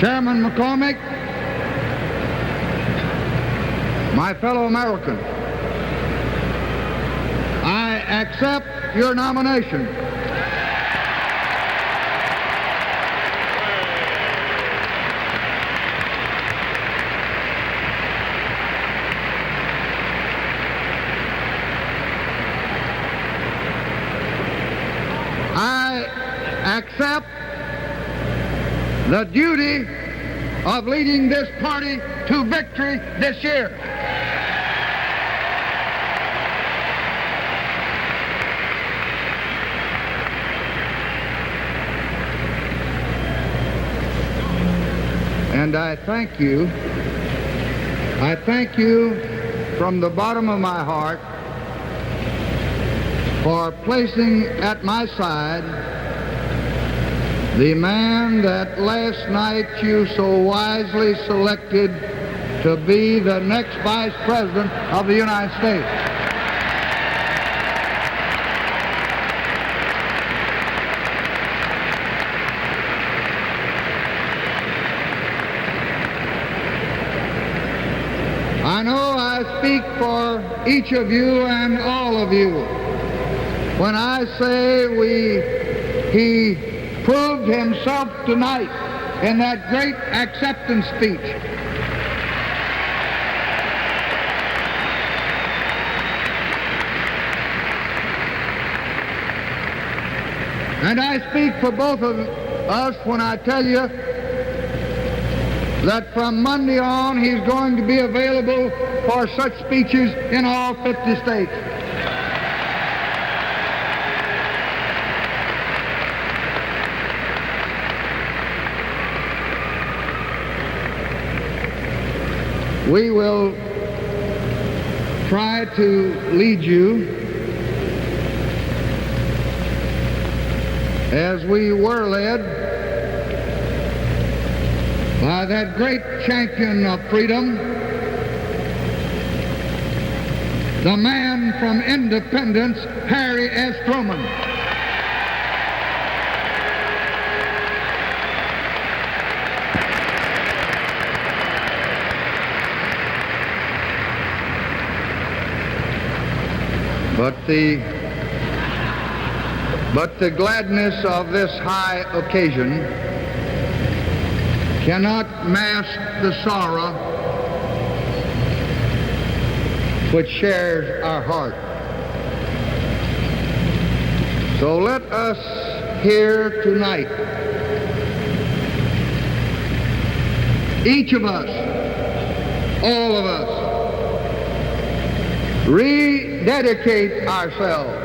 Chairman McCormick, my fellow Americans, I accept your nomination. I accept the duty of leading this party to victory this year. And I thank you from the bottom of my heart for placing at my side the man that last night you so wisely selected to be the next Vice President of the United States. I know I speak for each of you and all of you when I say he proved himself tonight in that great acceptance speech. And I speak for both of us when I tell you that from Monday on he's going to be available for such speeches in all 50 states. We will try to lead you as we were led by that great champion of freedom, the man from Independence, Harry S. Truman. But the gladness of this high occasion cannot mask the sorrow which shares our heart. So let us here tonight, each of us, all of us, rededicate ourselves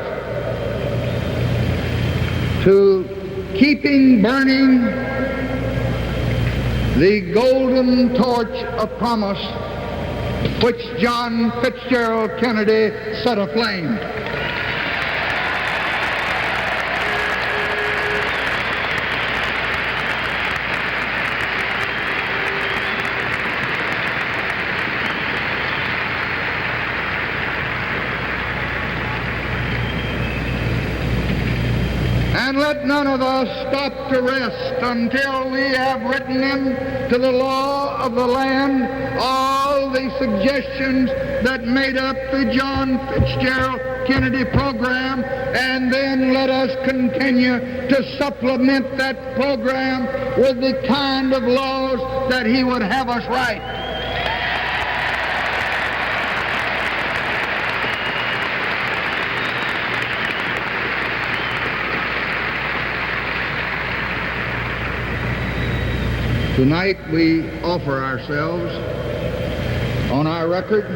to keeping burning the golden torch of promise which John Fitzgerald Kennedy set aflame. And let none of us stop to rest until we have written into the law of the land all the suggestions that made up the John Fitzgerald Kennedy program, and then let us continue to supplement that program with the kind of laws that he would have us write. Tonight we offer ourselves on our record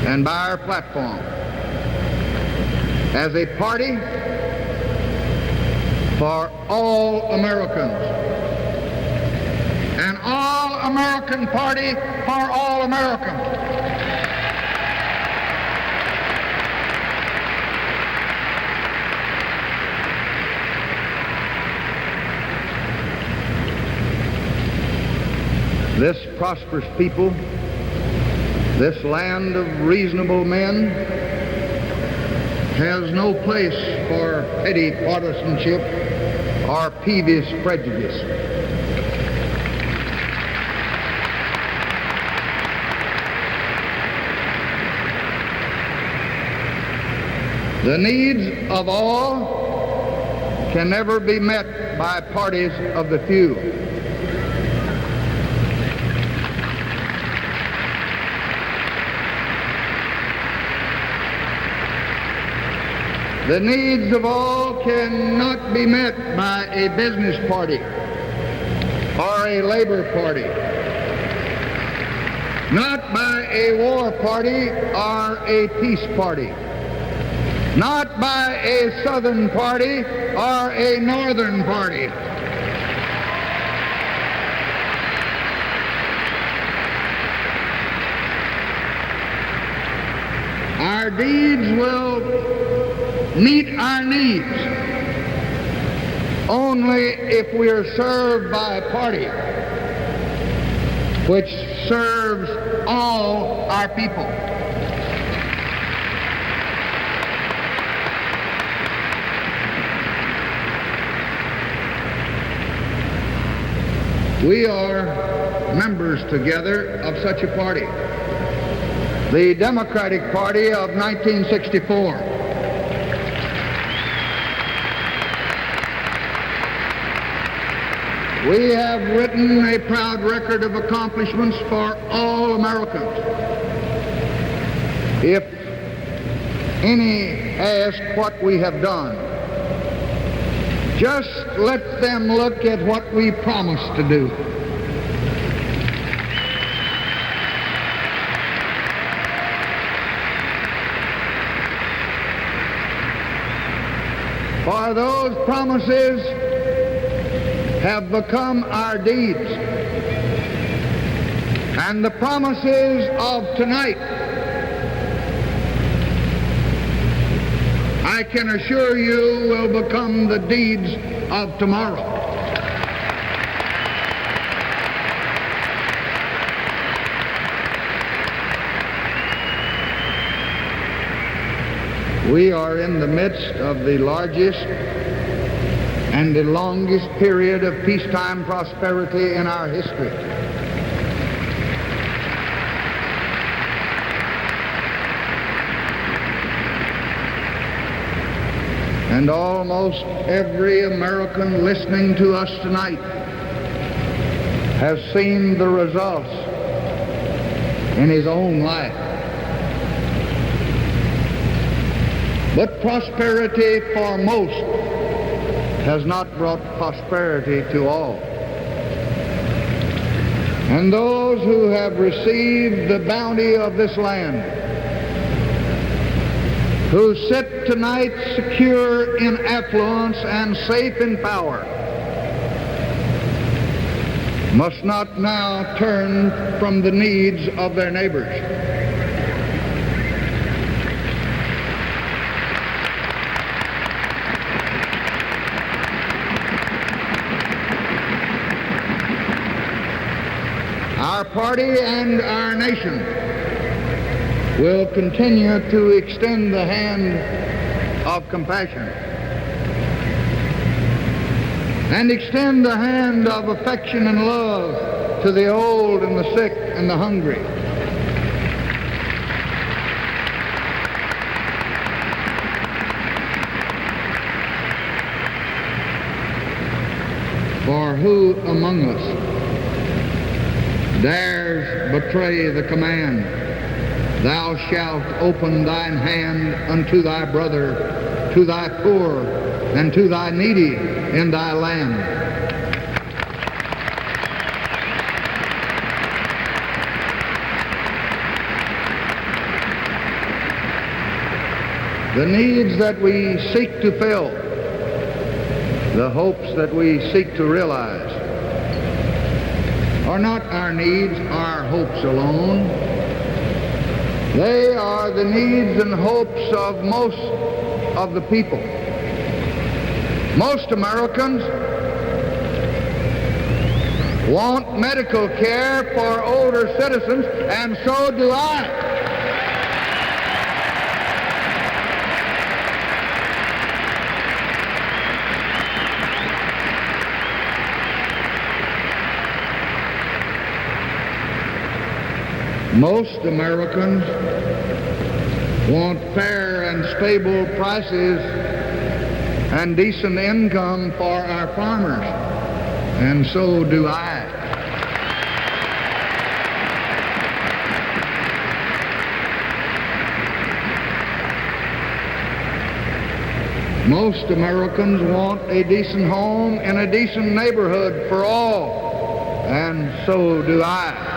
and by our platform as a party for all Americans, an all-American party for all Americans. This prosperous people, this land of reasonable men, has no place for petty partisanship or peevish prejudice. The needs of all can never be met by parties of the few. The needs of all cannot be met by a business party or a labor party, not by a war party or a peace party, not by a southern party or a northern party. Our deeds will meet our needs only if we are served by a party which serves all our people. We are members together of such a party, the Democratic Party of 1964. We have written a proud record of accomplishments for all Americans. If any ask what we have done, just let them look at what we promised to do. For those promises have become our deeds. And the promises of tonight, I can assure you, will become the deeds of tomorrow. We are in the midst of the largest and the longest period of peacetime prosperity in our history. And almost every American listening to us tonight has seen the results in his own life. But prosperity for most has not brought prosperity to all. And those who have received the bounty of this land, who sit tonight secure in affluence and safe in power, must not now turn from the needs of their neighbors. Our party and our nation will continue to extend the hand of compassion and extend the hand of affection and love to the old and the sick and the hungry. For who among us dares betray the command, "Thou shalt open thine hand unto thy brother, to thy poor, and to thy needy in thy land"? The needs that we seek to fill, the hopes that we seek to realize, are not our needs, our hopes alone. They are the needs and hopes of most of the people. Most Americans want medical care for older citizens, and so do I. Most Americans want fair and stable prices and decent income for our farmers, and so do I. Most Americans want a decent home in a decent neighborhood for all, and so do I.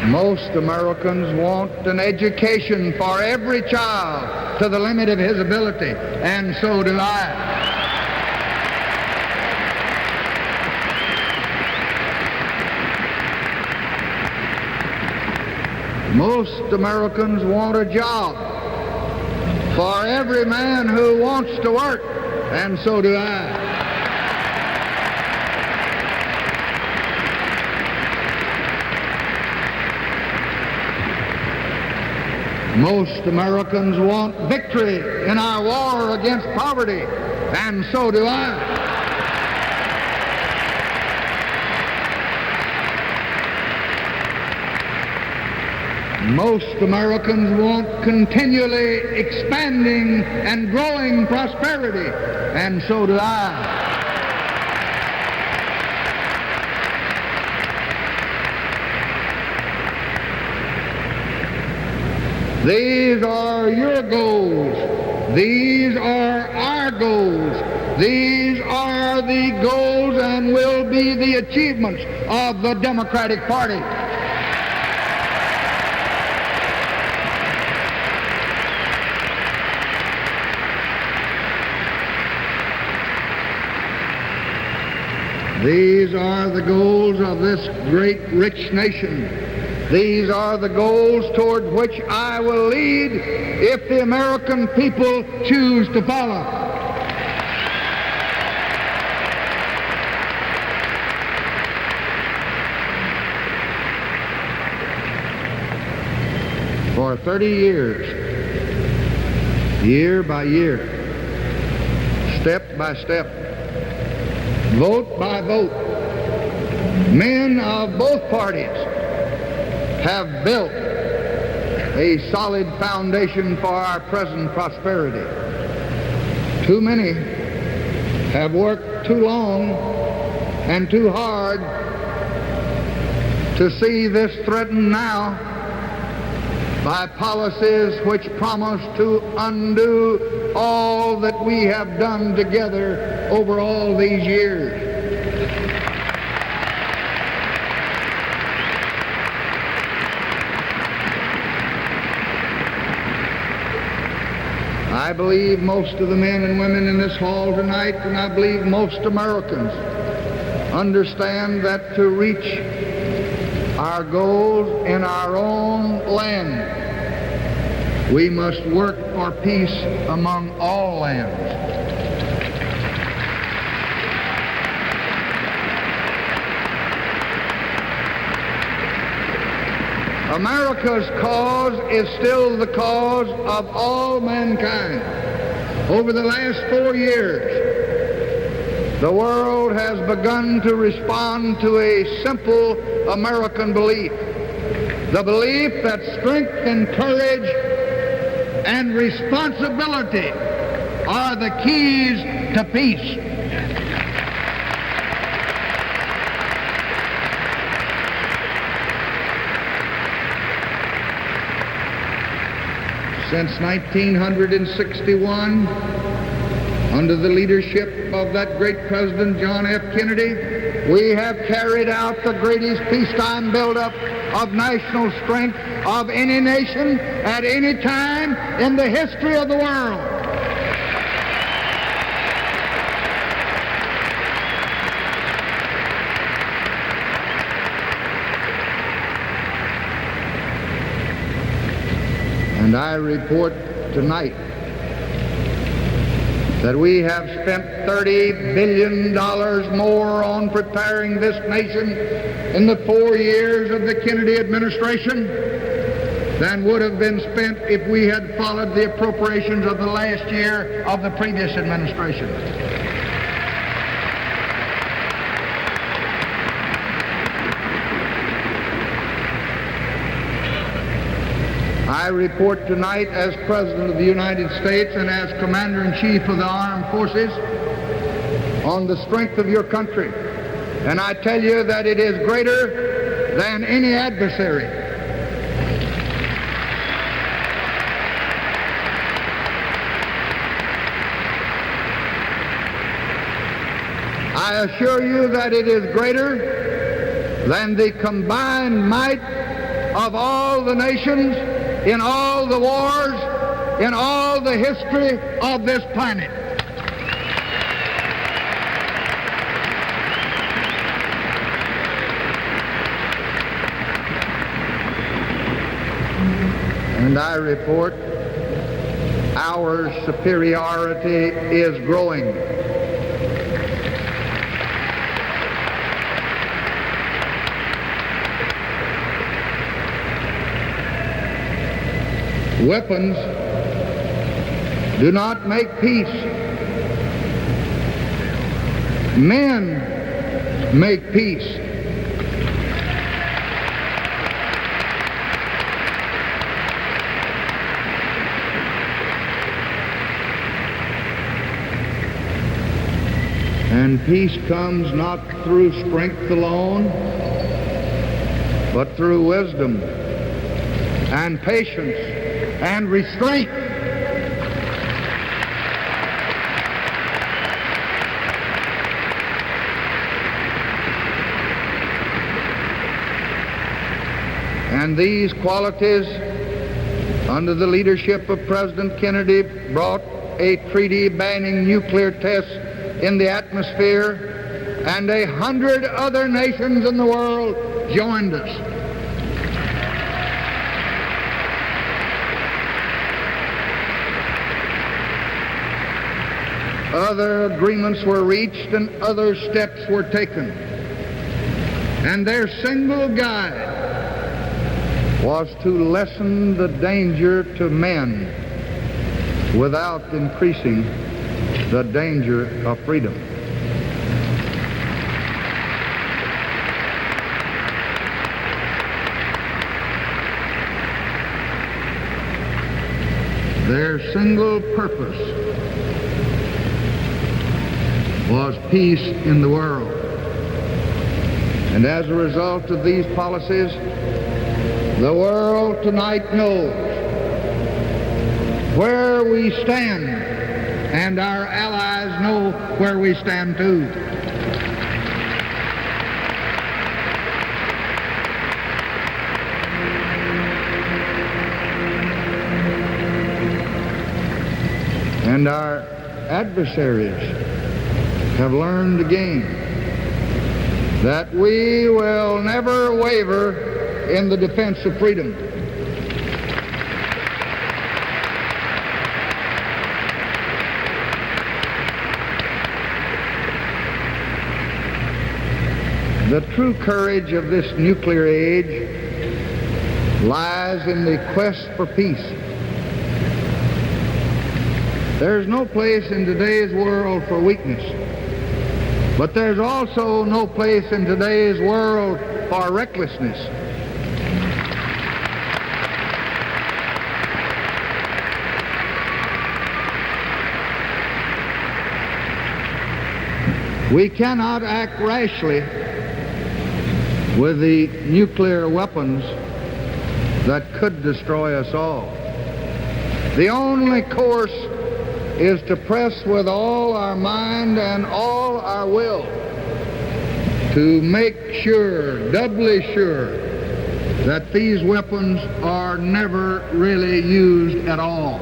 Most Americans want an education for every child to the limit of his ability, and so do I. Most Americans want a job for every man who wants to work, and so do I. Most Americans want victory in our war against poverty, and so do I. Most Americans want continually expanding and growing prosperity, and so do I. These are your goals. These are our goals. These are the goals and will be the achievements of the Democratic Party. These are the goals of this great, rich nation. These are the goals toward which I will lead if the American people choose to follow. For 30 years, year by year, step by step, vote by vote, men of both parties have built a solid foundation for our present prosperity. Too many have worked too long and too hard to see this threatened now by policies which promise to undo all that we have done together over all these years. I believe most of the men and women in this hall tonight, and I believe most Americans, understand that to reach our goals in our own land, we must work for peace among all lands. America's cause is still the cause of all mankind. Over the last 4 years, the world has begun to respond to a simple American belief. The belief that strength and courage and responsibility are the keys to peace. Since 1961, under the leadership of that great President John F. Kennedy, we have carried out the greatest peacetime buildup of national strength of any nation at any time in the history of the world. And I report tonight that we have spent $30 billion more on preparing this nation in the 4 years of the Kennedy administration than would have been spent if we had followed the appropriations of the last year of the previous administration. I report tonight as President of the United States and as Commander-in-Chief of the Armed Forces on the strength of your country. And I tell you that it is greater than any adversary. I assure you that it is greater than the combined might of all the nations in all the wars, in all the history of this planet. And I report our superiority is growing. Weapons do not make peace. Men make peace. And peace comes not through strength alone, but through wisdom and patience and restraint. And these qualities, under the leadership of President Kennedy, brought a treaty banning nuclear tests in the atmosphere, and 100 other nations in the world joined us. Other agreements were reached and other steps were taken. And their single guide was to lessen the danger to men without increasing the danger of freedom. Their single purpose was peace in the world. And as a result of these policies, the world tonight knows where we stand, and our allies know where we stand too. And our adversaries have learned again that we will never waver in the defense of freedom. The true courage of this nuclear age lies in the quest for peace. There's no place in today's world for weakness, but there's also no place in today's world for recklessness. We cannot act rashly with the nuclear weapons that could destroy us all. The only course is to press with all our mind and all our will to make sure, doubly sure, that these weapons are never really used at all.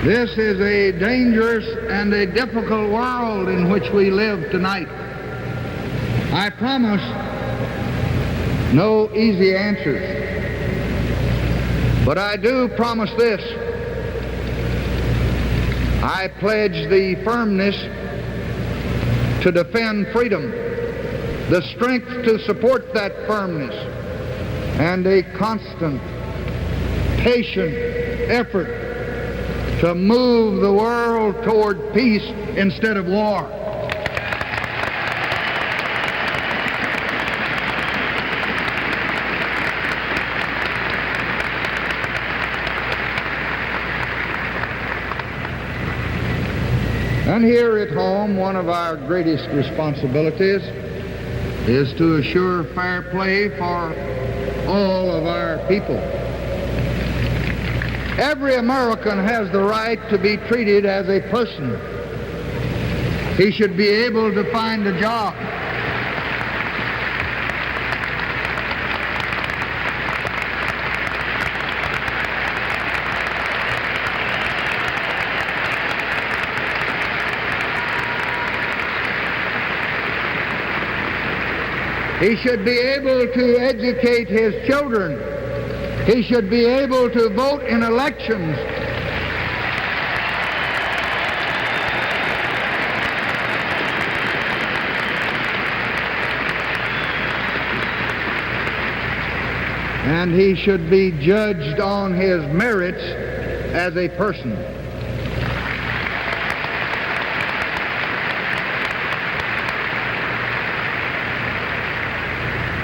This is a dangerous and a difficult world in which we live tonight. I promise no easy answers, but I do promise this. I pledge the firmness to defend freedom, the strength to support that firmness, and a constant, patient effort to move the world toward peace instead of war. And here at home, one of our greatest responsibilities is to assure fair play for all of our people. Every American has the right to be treated as a person. He should be able to find a job. He should be able to educate his children. He should be able to vote in elections. And he should be judged on his merits as a person.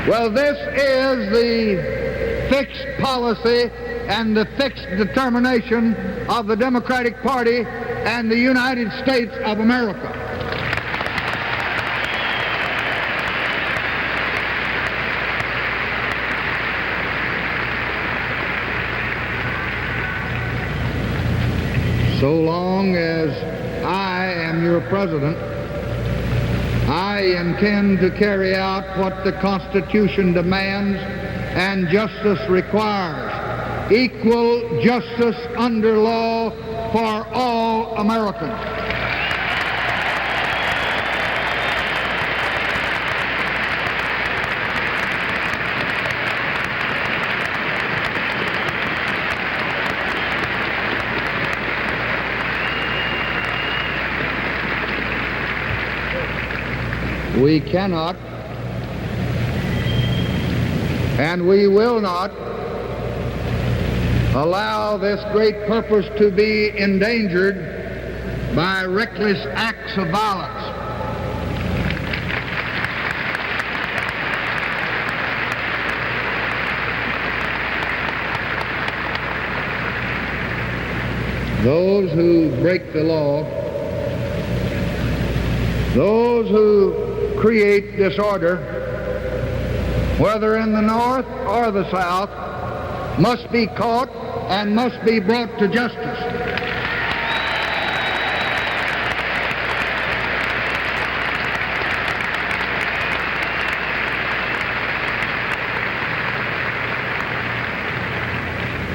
Well, this is the fixed policy and the fixed determination of the Democratic Party and the United States of America. So long as I am your president, I intend to carry out what the Constitution demands and justice requires. Equal justice under law for all Americans. We cannot and we will not allow this great purpose to be endangered by reckless acts of violence. Those who break the law, those who create disorder, whether in the North or the South, must be caught and must be brought to justice.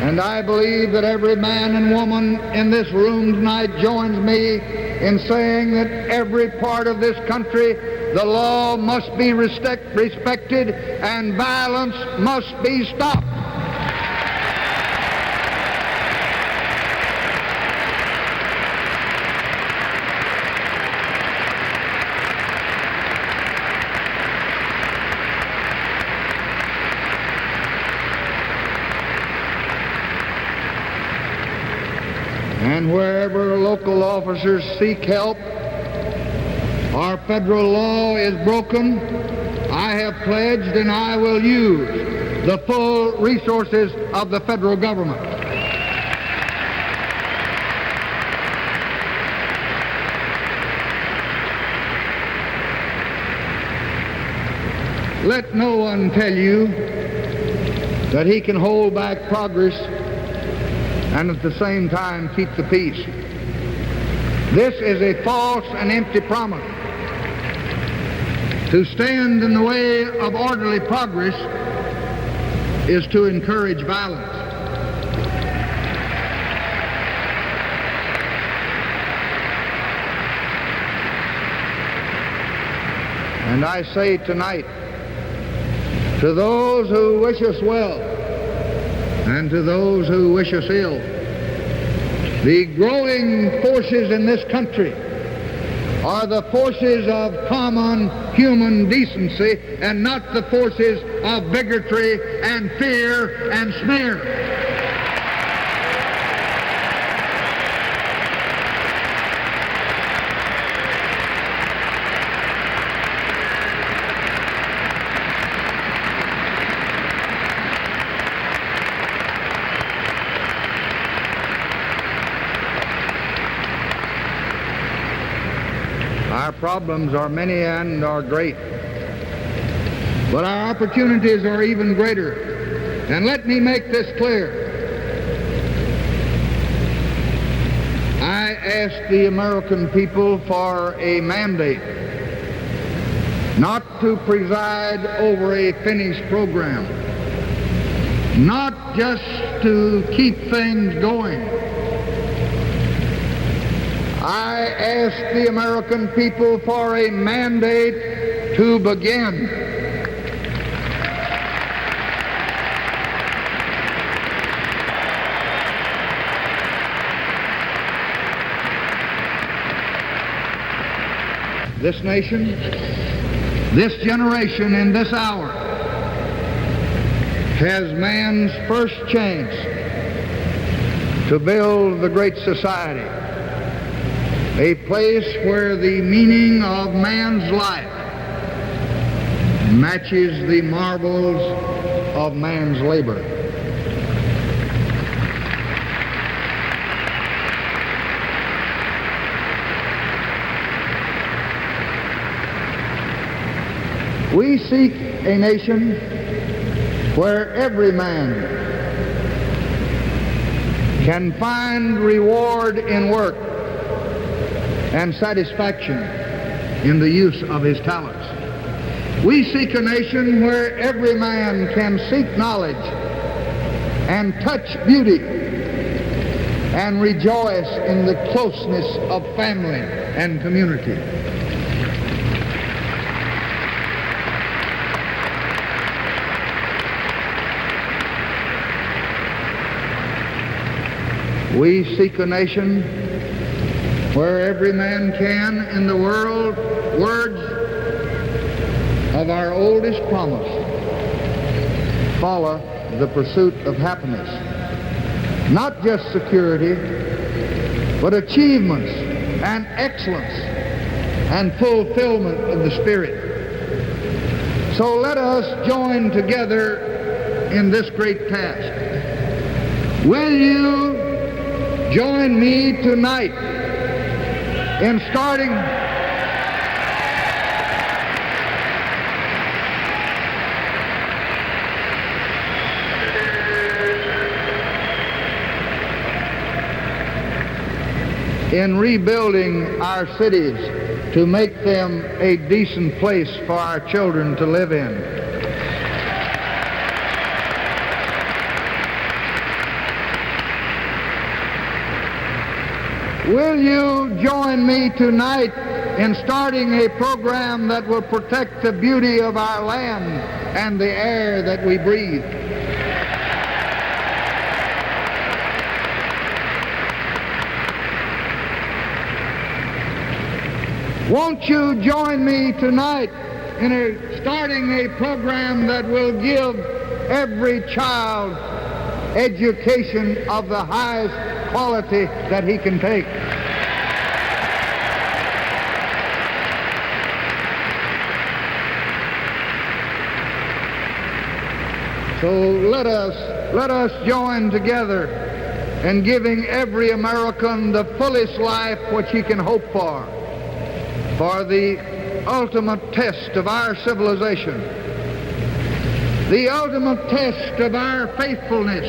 And I believe that every man and woman in this room tonight joins me in saying that every part of this country, the law must be respected and violence must be stopped. And wherever local officers seek help, our federal law is broken, I have pledged and I will use the full resources of the federal government. Let no one tell you that he can hold back progress and at the same time keep the peace. This is a false and empty promise. To stand in the way of orderly progress is to encourage violence. And I say tonight, to those who wish us well and to those who wish us ill, the growing forces in this country are the forces of common human decency and not the forces of bigotry and fear and smear. problems are many and are great, but our opportunities are even greater. And let me make this clear. I ask the American people for a mandate not to preside over a finished program, not just to keep things going. I ask the American people for a mandate to begin. This nation, this generation, in this hour, has man's first chance to build the great society, a place where the meaning of man's life matches the marvels of man's labor. We seek a nation where every man can find reward in work and satisfaction in the use of his talents. We seek a nation where every man can seek knowledge and touch beauty and rejoice in the closeness of family and community. We seek a nation where every man can, in the words of our oldest promise, follow the pursuit of happiness. Not just security, but achievements and excellence and fulfillment of the Spirit. So let us join together in this great task. Will you join me tonight in starting in rebuilding our cities to make them a decent place for our children to live in? Will you join me tonight in starting a program that will protect the beauty of our land and the air that we breathe? Won't you join me tonight in starting a program that will give every child education of the highest quality that he can take? So let us join together in giving every American the fullest life which he can hope for the ultimate test of our civilization, the ultimate test of our faithfulness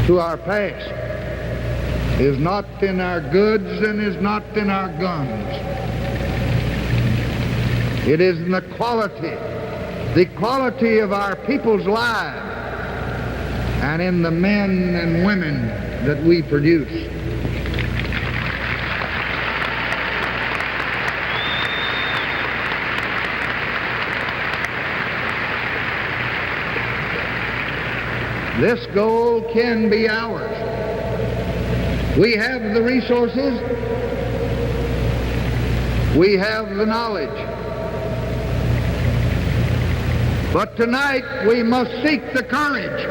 to our past is not in our goods and is not in our guns. It is in the quality of our people's lives and in the men and women that we produce. This goal can be ours. We have the resources. We have the knowledge. But tonight we must seek the courage.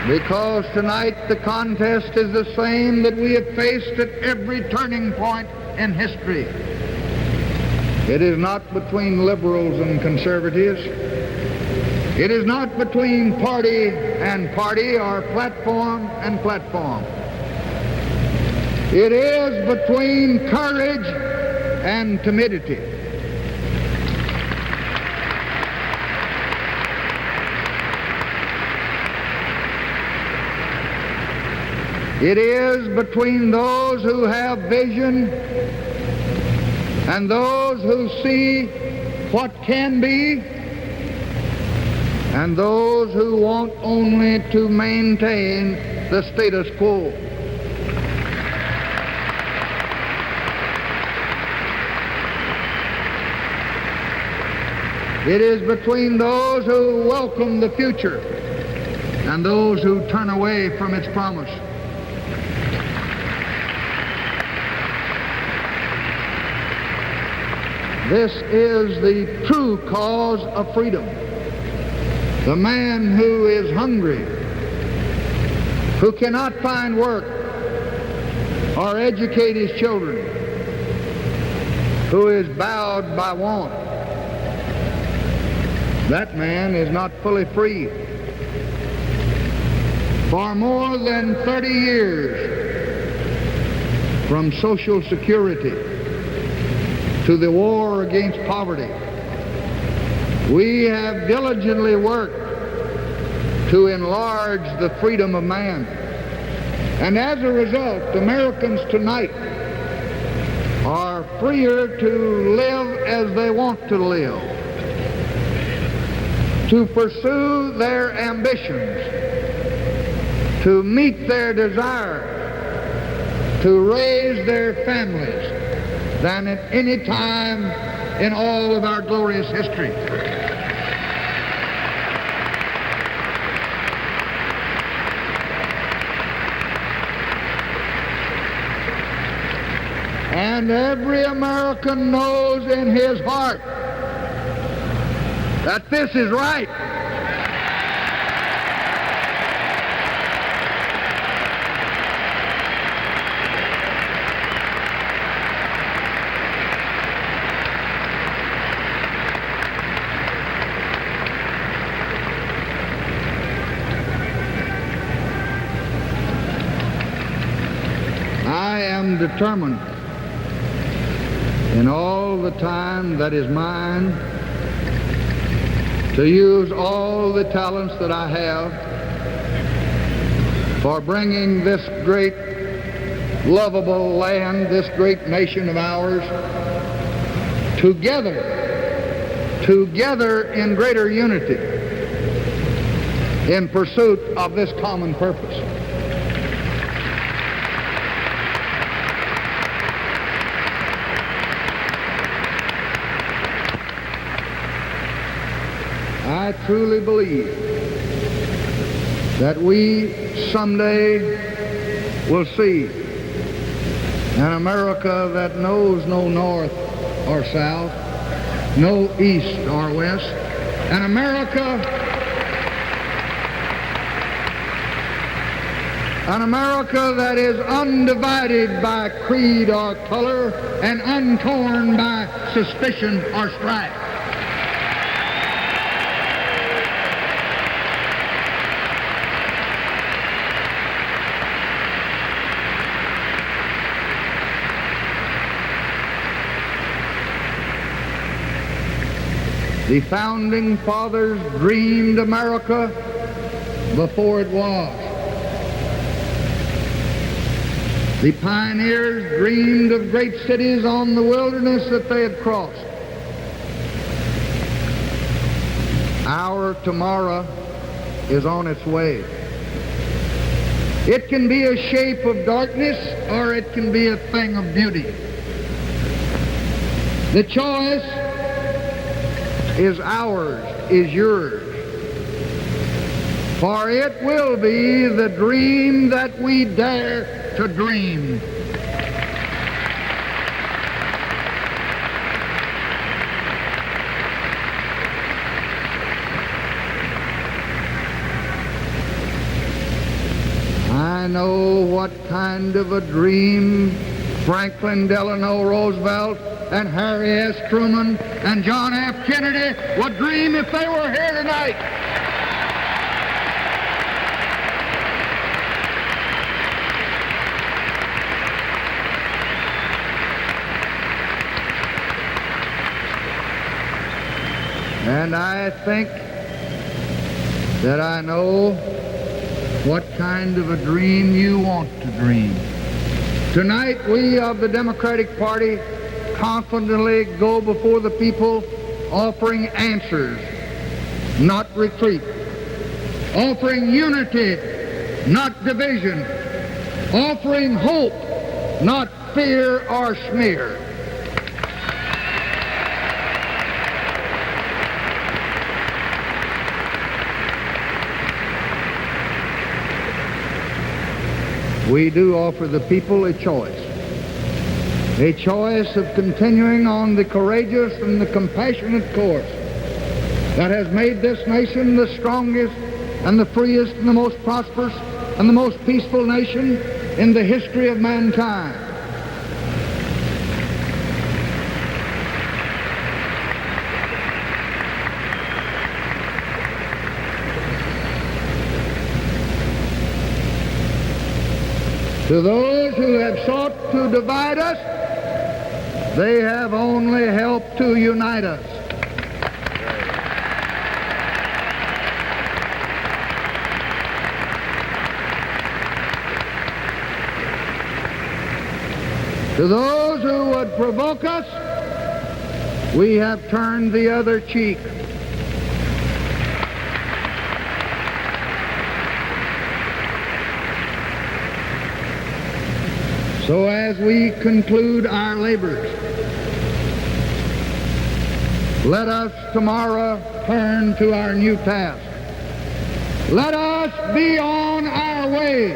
Because tonight the contest is the same that we have faced at every turning point in history. It is not between liberals and conservatives. It is not between party and party or platform and platform. It is between courage and timidity. It is between those who have vision and those who see what can be and those who want only to maintain the status quo. It is between those who welcome the future and those who turn away from its promise. This is the true cause of freedom. The man who is hungry, who cannot find work or educate his children, who is bowed by want, that man is not fully free. For more than 30 years, from Social Security to the war against poverty, we have diligently worked to enlarge the freedom of man. And as a result, Americans tonight are freer to live as they want to live, to pursue their ambitions, to meet their desires, to raise their families than at any time in all of our glorious history. And every American knows in his heart that this is right. I am determined in all the time that is mine to use all the talents that I have for bringing this great, lovable land, this great nation of ours, together in greater unity in pursuit of this common purpose. I truly believe that we someday will see an America that knows no north or south, no east or west, an America that is undivided by creed or color and untorn by suspicion or strife. The Founding Fathers dreamed America before it was. The pioneers dreamed of great cities on the wilderness that they had crossed. Our tomorrow is on its way. It can be a shape of darkness or it can be a thing of beauty. The choice is ours, is yours. For it will be the dream that we dare to dream. I know what kind of a dream Franklin Delano Roosevelt and Harry S. Truman and John F. Kennedy would dream if they were here tonight. And I think that I know what kind of a dream you want to dream. Tonight, we of the Democratic Party confidently go before the people offering answers, not retreat, offering unity, not division, offering hope, not fear or smear. We do offer the people a choice of continuing on the courageous and the compassionate course that has made this nation the strongest and the freest and the most prosperous and the most peaceful nation in the history of mankind. To those who have sought to divide us, they have only helped to unite us. To those who would provoke us, we have turned the other cheek. So as we conclude our labors, let us tomorrow turn to our new task. Let us be on our way